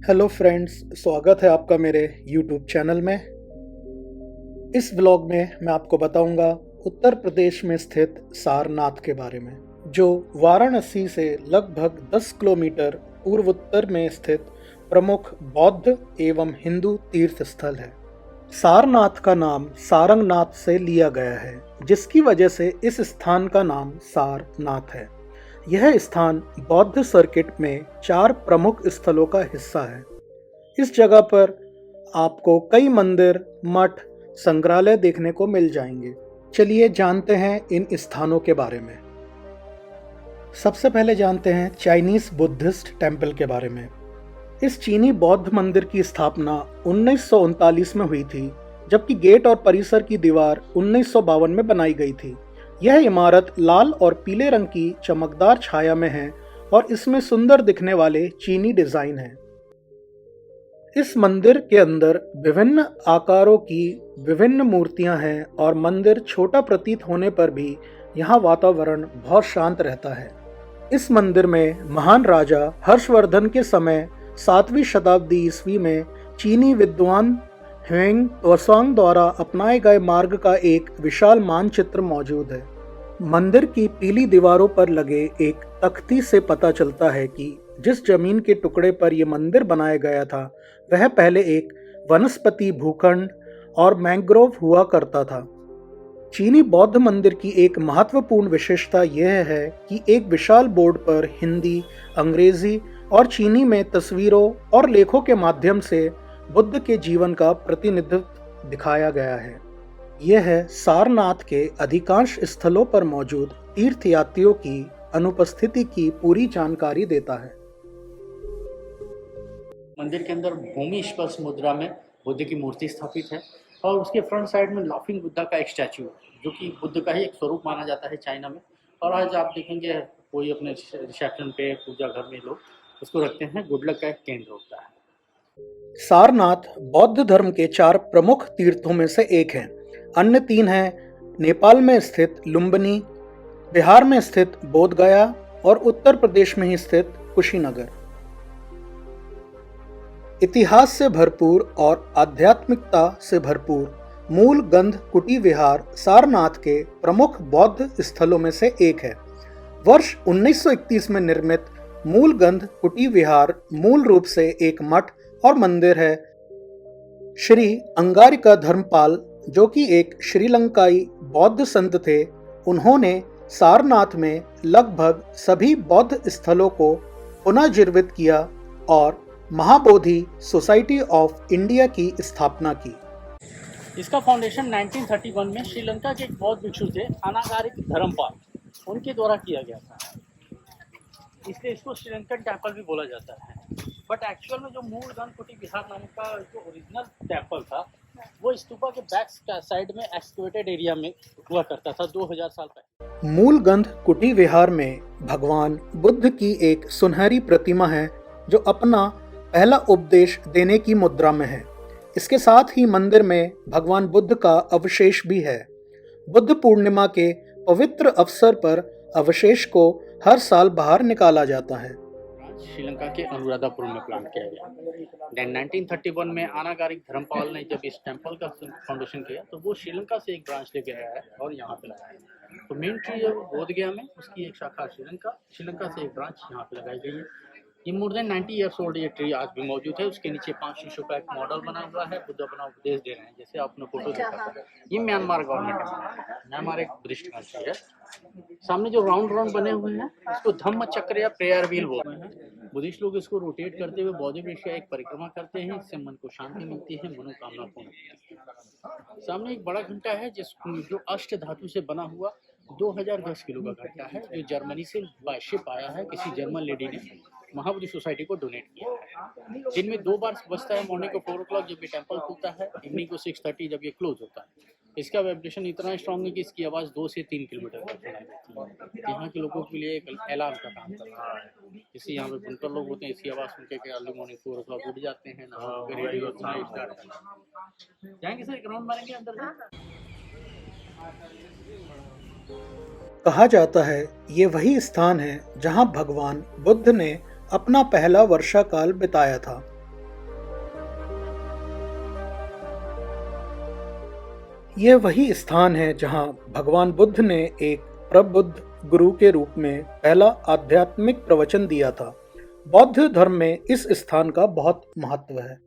Hello friends, स्वागत है आपका मेरे यूट्यूब चैनल में। इस व्लॉग में मैं आपको बताऊंगा उत्तर प्रदेश में स्थित सारनाथ के बारे में, जो वाराणसी से लगभग 10 किलोमीटर पूर्व उत्तर में स्थित प्रमुख बौद्ध एवं हिंदू तीर्थ स्थल है। सारनाथ का नाम सारंगनाथ से लिया गया है, जिसकी वजह से इस स्थान का नाम सारनाथ है। यह स्थान बौद्ध सर्किट में 4 प्रमुख स्थलों का हिस्सा है। इस जगह पर आपको कई मंदिर, मठ, संग्रहालय देखने को मिल जाएंगे। चलिए जानते हैं इन स्थानों के बारे में। सबसे पहले जानते हैं चाइनीज बुद्धिस्ट टेम्पल के बारे में। इस चीनी बौद्ध मंदिर की स्थापना 1939 में हुई थी, जबकि गेट और परिसर की दीवार 1952 में बनाई गई थी। यह इमारत लाल और पीले रंग की चमकदार छाया में है और इसमें सुंदर दिखने वाले चीनी डिजाइन है। इस मंदिर के अंदर विभिन्न आकारों की विभिन्न मूर्तियां हैं और मंदिर छोटा प्रतीत होने पर भी यहाँ वातावरण बहुत शांत रहता है। इस मंदिर में महान राजा हर्षवर्धन के समय 7वीं शताब्दी ईस्वी में चीनी विद्वान ह्वेंग त्सोंग द्वारा अपनाए गए मार्ग का एक विशाल मानचित्र मौजूद है। मंदिर की पीली दीवारों पर लगे एक तख्ती से पता चलता है कि जिस जमीन के टुकड़े पर यह मंदिर बनाया गया था, वह पहले एक वनस्पति भूखंड और मैंग्रोव हुआ करता था। चीनी बौद्ध मंदिर की एक महत्वपूर्ण विशेषता यह है कि एक विशाल बोर्ड पर हिंदी, अंग्रेजी और चीनी में तस्वीरों और लेखों के माध्यम से बुद्ध के जीवन का प्रतिनिधित्व दिखाया गया है। यह सारनाथ के अधिकांश स्थलों पर मौजूद तीर्थयात्रियों की अनुपस्थिति की पूरी जानकारी देता है। मंदिर के अंदर भूमि स्पर्श मुद्रा में बुद्ध की मूर्ति स्थापित है और उसके फ्रंट साइड में लाफिंग बुद्धा का एक स्टैचू है, जो कि बुद्ध का ही एक स्वरूप माना जाता है चाइना में। और आज आप देखेंगे कोई अपने रिसेप्शन पे, पूजा घर में लोग उसको रखते हैं, गुड लक का एक केंद्र होता है। सारनाथ बौद्ध धर्म के 4 प्रमुख तीर्थों में से एक है। अन्य 3 हैं नेपाल में स्थित लुम्बिनी, बिहार में स्थित बोध गया और उत्तर प्रदेश में ही स्थित कुशीनगर। इतिहास से भरपूर और आध्यात्मिकता से भरपूर मूल गंध कुटी विहार सारनाथ के प्रमुख बौद्ध स्थलों में से एक है। वर्ष 1931 में निर्मित मूल गंध कुटी विहार मूल रूप से एक मठ और मंदिर है। श्री अंगारिका धर्मपाल, जो कि एक श्रीलंकाई बौद्ध संत थे, उन्होंने सारनाथ में लगभग सभी बौद्ध स्थलों को पुनर्जीवित किया और महाबोधि सोसाइटी ऑफ इंडिया की स्थापना की। इसका फाउंडेशन 1931 में श्रीलंका के एक बौद्ध भिक्षु थे, अनागारिक धर्मपाल, उनके द्वारा किया गया था। इसलिए इसको श्रीलंकन टेम्पल भी बोला जाता है। बट एक्चुअल में जो मूल गंध कुटी विहार नाम का जो ओरिजिनल टेम्पल था, वो स्तूपा के बैक साइड में एक्सकेवेटेड एरिया में हुआ करता था 2000 साल पहले। मूल गंध कुटी विहार में भगवान बुद्ध की एक सुनहरी प्रतिमा है, जो अपना पहला उपदेश देने की मुद्रा में है। इसके साथ ही मंदिर में भगवान बुद्ध का अवशेष भी है। बुद्ध पूर्णिमा के पवित्र अवसर पर अवशेष को हर साल बाहर निकाला जाता है। श्रीलंका के अनुराधापुरम में प्लान किया गया। देन 1931 में अनागारिक धर्मपाल ने जब इस टेम्पल का फाउंडेशन किया, तो वो श्रीलंका से एक ब्रांच लेके आया है और यहाँ पे लगाया। तो मेन ट्री है वो बोध गया में, उसकी एक शाखा श्रीलंका से एक ब्रांच यहाँ पे लगाई गई है। ये मोर देन 90 ईयर्स ओल्ड ये ट्री आज भी मौजूद है। उसके नीचे 5 शीशों का एक मॉडल बना हुआ है, बुद्ध अपना उपदेश दे रहे हैं, जैसे आपने फोटो देखा था। ये म्यांमार गवर्नमेंट है, म्यांमार एक बुद्धिस्ट कंट्री है। सामने जो राउंड बने हुए हैं, इसको धम्म चक्र या प्रेयर व्हील बोलते हैं। बुद्धिस्ट लोग इसको रोटेट करते हुए बौद्ध वृक्ष एक परिक्रमा करते हैं। इससे मन को शांति मिलती है, मनोकामना पूर्ण होती है। सामने एक बड़ा घंटा है जो अष्ट धातु से बना हुआ 2010 किलो का घंटा है, जो जर्मनी से बाय शिप आया है। किसी जर्मन लेडी ने महाबोधि सोसाइटी को डोनेट किया है। दिन में 2 बार बजता है, मॉर्निंग को 4 o'clock जब ये टेम्पल खुलता है, इवनिंग को 6:30 जब ये क्लोज होता है। इसका वाइब्रेशन इतना स्ट्रॉन्ग है कि इसकी आवाज़ 2 से 3 किलोमीटर तक सुनाई देती है। यहाँ के लोगों के लिए एक अलार्म का काम कर रहा है। जैसे यहाँ पे बुनकर लोग होते हैं, इसकी आवाज़ सुन के अर्ली मॉर्निंग 4 o'clock उठ जाते हैं, रेडियो स्टार्ट करते हैं। जाएंगे सर, एक राउंड मारेंगे अंदर से। कहा जाता है ये वही स्थान है जहां भगवान बुद्ध ने अपना पहला वर्षा काल बिताया था। ये वही स्थान है जहाँ भगवान बुद्ध ने एक प्रबुद्ध गुरु के रूप में पहला आध्यात्मिक प्रवचन दिया था। बौद्ध धर्म में इस स्थान का बहुत महत्व है।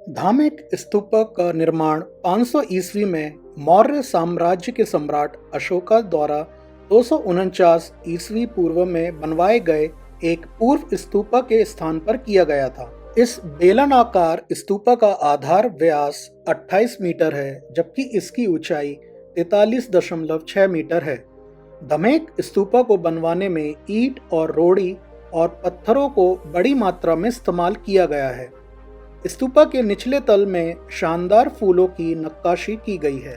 धामेक स्तूपक का निर्माण 500 ईस्वी में मौर्य साम्राज्य के सम्राट अशोका द्वारा 249 ईस्वी पूर्व में बनवाए गए एक पूर्व स्तूपा के स्थान पर किया गया था। इस बेलनाकार स्तूपा का आधार व्यास 28 मीटर है, जबकि इसकी ऊंचाई 43.6 मीटर है। धमेक स्तूपा को बनवाने में ईंट और रोड़ी और पत्थरों को बड़ी मात्रा में इस्तेमाल किया गया है। स्तूपा के निचले तल में शानदार फूलों की नक्काशी की गई है।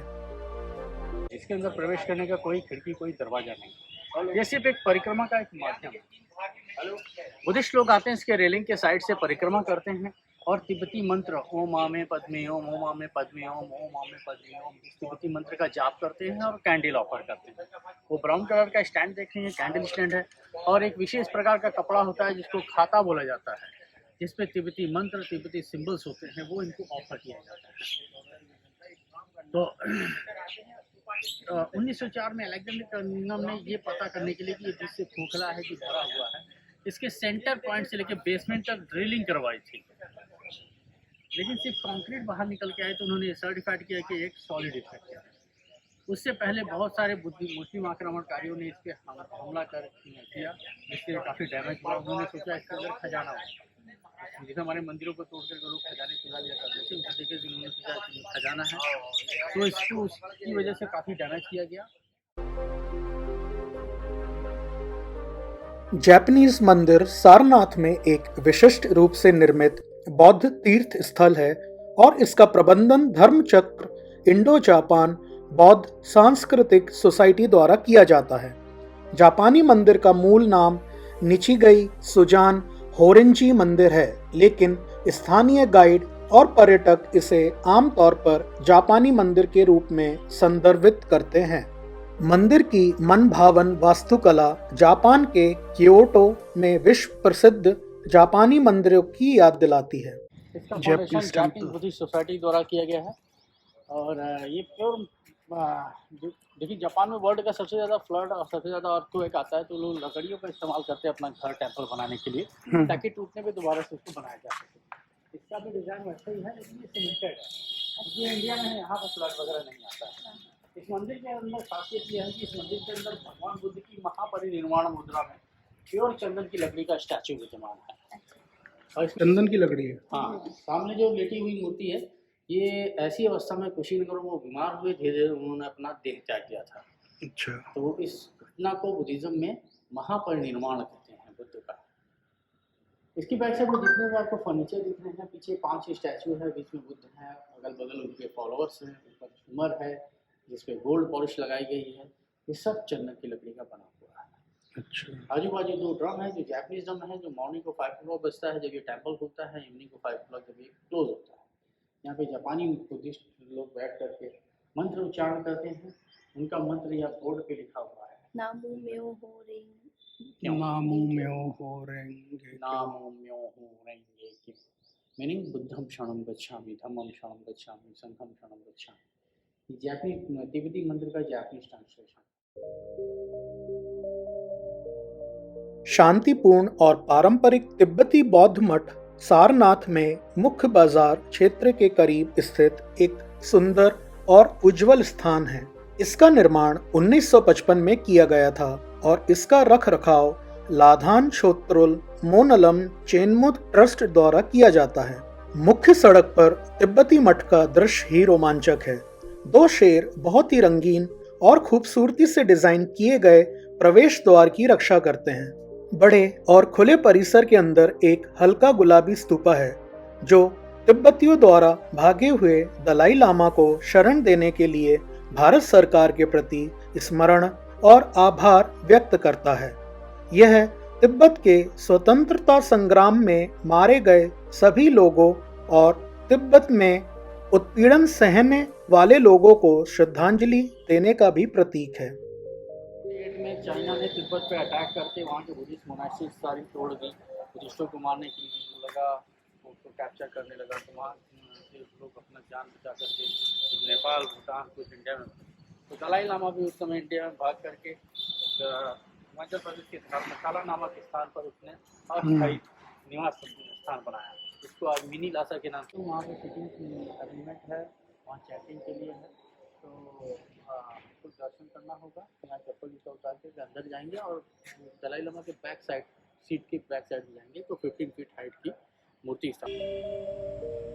इसके अंदर प्रवेश करने का कोई खिड़की, कोई दरवाजा नहीं, ये सिर्फ एक परिक्रमा का एक माध्यम है। बुद्धिस्ट लोग आते हैं, इसके रेलिंग के साइड से परिक्रमा करते हैं और तिब्बती मंत्र ओम आमे पद्मे ओम, ओम आमे पद्मे ओम, ओम आमे पद्मे ओम, इस तिब्बती मंत्र का जाप करते हैं और कैंडल ऑफर करते हैं। वो ब्राउन कलर का स्टैंड देख रहे हैं, कैंडल स्टैंड है, और एक विशेष प्रकार का कपड़ा होता है जिसको खाता बोला जाता है, जिसपे तिब्बती मंत्र, तिब्बती सिंबल्स होते हैं, वो इनको ऑफर किया जाता है। तो 1904 में अलेक्जेंडर कर्निघन ने ये पता करने के लिए कि ये जिससे खोखला है कि भरा हुआ है, इसके सेंटर पॉइंट से लेकर बेसमेंट तक ड्रिलिंग करवाई थी, लेकिन सिर्फ कंक्रीट बाहर निकल के आए तो उन्होंने सर्टिफाइड किया कि एक सॉलिड इफेक्ट है। उससे पहले बहुत सारे मुस्लिम आक्रमणकारियों ने इस पर हमला कर किया, जिससे काफ़ी डैमेज हुआ। उन्होंने सोचा इसके अंदर खजाना हो, जैसे हमारे मंदिरों को तोड़ कर लोग खजाने चुरा लिया करते थे, उसी तरीके से उन्होंने सोचा कि खजाना है, तो इसको उसकी वजह से काफ़ी डैमेज किया गया। जापानीज मंदिर सारनाथ में एक विशिष्ट रूप से निर्मित बौद्ध तीर्थ स्थल है और इसका प्रबंधन धर्मचक्र इंडो जापान बौद्ध सांस्कृतिक सोसाइटी द्वारा किया जाता है। जापानी मंदिर का मूल नाम निचिगई सुजान होरिंजी मंदिर है, लेकिन स्थानीय गाइड और पर्यटक इसे आमतौर पर जापानी मंदिर के रूप में संदर्भित करते हैं। मंदिर की मनभावन वास्तुकला जापान के क्योटो में विश्व प्रसिद्ध जापानी मंदिरों की याद दिलाती है। इसका फाउंडेशन जापानीज बुद्धिस्ट सोसाइटी द्वारा किया गया है, और ये प्योर देखिए, जापान में वर्ल्ड का सबसे ज़्यादा फ्लड और सबसे ज़्यादा अर्थक्वेक आता है, तो लोग लकड़ियों का इस्तेमाल करते हैं अपना घर टेम्पल बनाने के लिए, ताकि टूटने पे दोबारा से उसको बनाया जा सके। इसका भी डिज़ाइन वैसा ही है, लेकिन ये सीमेंटेड है। ये इंडिया में है, यहाँ पर फ्लड वगैरह नहीं आता है। इस मंदिर के अंदर खासियत यह है कि इस मंदिर के अंदर भगवान बुद्ध की महापरिनिर्वाण मुद्रा में प्योर चंदन की लकड़ी का स्टैचू विद्यमान है। और चंदन की लकड़ी है। हाँ, सामने जो लेटी हुई मूर्ति है, ये ऐसी अवस्था में कुशीनगर में वो बीमार हुए, धीरे धीरे उन्होंने अपना देह त्याग किया था। अच्छा। तो इस घटना को बुद्धिज्म में महापरिनिर्वाण कहते हैं बुद्ध का। इसकी बैक साइड में जितने भी आपको फर्नीचर दिख रहे हैं, पीछे 5 स्टैचू है, बीच में बुद्ध है, अगल बगल उनके फॉलोअर्स हैं, ऊपर झूमर है जिसपे गोल्ड पॉलिश लगाई गई है। ये सब चंदन की लकड़ी का बना हुआ है। अच्छा। आजू बाजू 2 ड्रम है, जो जापानीज ड्रम है, जो मॉर्निंग को 5 o'clock बजता है जब ये टेम्पल खुलता है, इवनिंग को 5 o'clock जब ये क्लोज होता है। यहाँ पे जापानी बुद्धिस्ट लोग बैठ करके मंत्र उच्चारण करते हैं। उनका मंत्र या बोर्ड पे लिखा हुआ है, नामो म्यो हो रेंगे, नामो म्यो हो रेंगे, नामो म्यो हो रेंगे, मीनिंग बुद्धम शरणं गच्छामि, धम्मम शरणं गच्छामि, संघम शरणं गच्छामि। जापानी तिब्बती मंत्र का जापानीज ट्रांसलेशन। शांतिपूर्ण और पारंपरिक तिब्बती बौद्ध मठ सारनाथ में मुख्य बाजार क्षेत्र के करीब स्थित एक सुंदर और उज्जवल स्थान है। इसका निर्माण 1955 में किया गया था और इसका रख रखाव लाधान छोत्रुल मोनलम चेनमुत ट्रस्ट द्वारा किया जाता है। मुख्य सड़क पर तिब्बती मठ का दृश्य ही रोमांचक है। दो शेर बहुत ही रंगीन और खूबसूरती से डिजाइन किए गए प्रवेश द्वार की रक्षा करते हैं। बड़े और खुले परिसर के अंदर एक हल्का गुलाबी स्तूपा है जो तिब्बतियों द्वारा भागे हुए दलाई लामा को शरण देने के लिए भारत सरकार के प्रति स्मरण और आभार व्यक्त करता है। यह तिब्बत के स्वतंत्रता संग्राम में मारे गए सभी लोगों और तिब्बत में उत्पीड़न सहने वाले लोगों को श्रद्धांजलि देने का भी प्रतीक है। में चाइना ने तिब्बत पे अटैक करके वहाँ के बुद्धिस्ट मोनास्ट्रीज सारी तोड़ दी। बुद्धिस्टों को मारने के लिए लगा, उसको कैप्चर करने लगा, तो वहाँ से लोग अपना जान बचा करके नेपाल, भूटान, कुछ इंडिया में। तो दलाई लामा भी उस समय इंडिया में भाग करके हिमाचल प्रदेश के धर्मशाला नामक स्थान पर उसने अस्थायी निवास स्थान बनाया, इसको आज मिनी लासा के नाम से। वहाँ पे सिटिंग अरेंजमेंट है, वहाँ चैटिंग के लिए है, तो आपको दर्शन करना होगा। यहाँ चप्पल जूता उतार के अंदर जाएंगे और दलाई लामा के बैक साइड, सीट के बैक साइड में जाएंगे तो 15 फीट हाइट की मूर्ति स्थापित।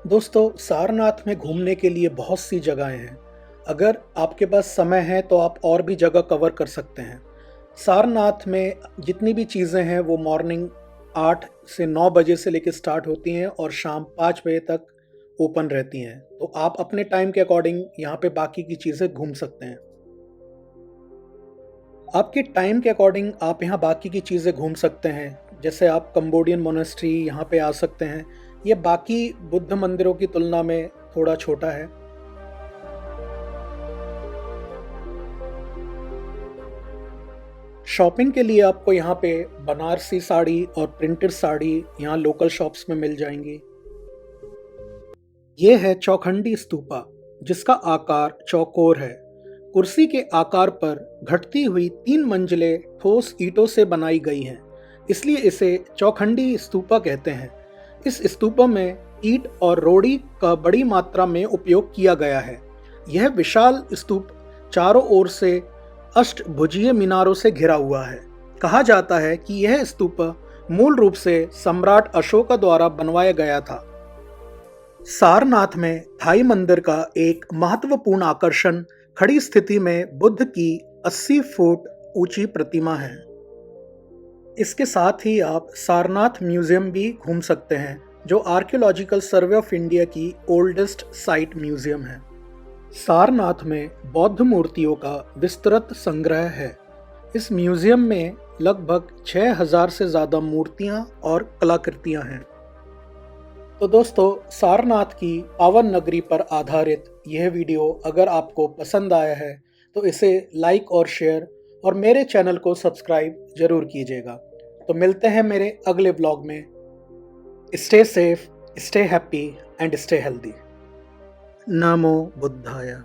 दोस्तों, सारनाथ में घूमने के लिए बहुत सी जगहें हैं। अगर आपके पास समय है तो आप और भी जगह कवर कर सकते हैं। सारनाथ में जितनी भी चीज़ें हैं वो मॉर्निंग 8 से 9 बजे से लेकर स्टार्ट होती हैं और शाम 5 बजे तक ओपन रहती हैं। तो आप अपने टाइम के अकॉर्डिंग यहाँ पे बाकी की चीज़ें घूम सकते हैं। आपके टाइम के अकॉर्डिंग आप यहाँ बाकी की चीज़ें घूम सकते हैं। जैसे आप कंबोडियन मोनेस्ट्री यहाँ पे आ सकते हैं। ये बाकी बुद्ध मंदिरों की तुलना में थोड़ा छोटा है। शॉपिंग के लिए आपको यहाँ पे बनारसी साड़ी और प्रिंटेड साड़ी यहाँ लोकल शॉप्स में मिल जाएंगी। ये है चौखंडी स्तूपा, जिसका आकार चौकोर है। कुर्सी के आकार पर घटती हुई 3 मंजिलें ठोस ईंटों से बनाई गई हैं, इसलिए इसे चौखंडी स्तूपा कहते हैं। इस स्तूपा में ईंट और रोड़ी का बड़ी मात्रा में उपयोग किया गया है। यह विशाल स्तूप चारों ओर से अष्टभुजीय मीनारों से घिरा हुआ है। कहा जाता है कि यह स्तूप मूल रूप से सम्राट अशोक द्वारा बनवाया गया था। सारनाथ में थाई मंदिर का एक महत्वपूर्ण आकर्षण खड़ी स्थिति में बुद्ध की 80 फुट ऊंची प्रतिमा है। इसके साथ ही आप सारनाथ म्यूजियम भी घूम सकते हैं, जो आर्कियोलॉजिकल सर्वे ऑफ इंडिया की ओल्डेस्ट साइट म्यूजियम है। सारनाथ में बौद्ध मूर्तियों का विस्तृत संग्रह है। इस म्यूजियम में लगभग 6000 से ज़्यादा मूर्तियां और कलाकृतियां हैं। तो दोस्तों, सारनाथ की पावन नगरी पर आधारित यह वीडियो अगर आपको पसंद आया है तो इसे लाइक और शेयर और मेरे चैनल को सब्सक्राइब जरूर कीजिएगा। तो मिलते हैं मेरे अगले ब्लॉग में। Stay safe, stay happy and stay healthy. NaMo बुद्धाय।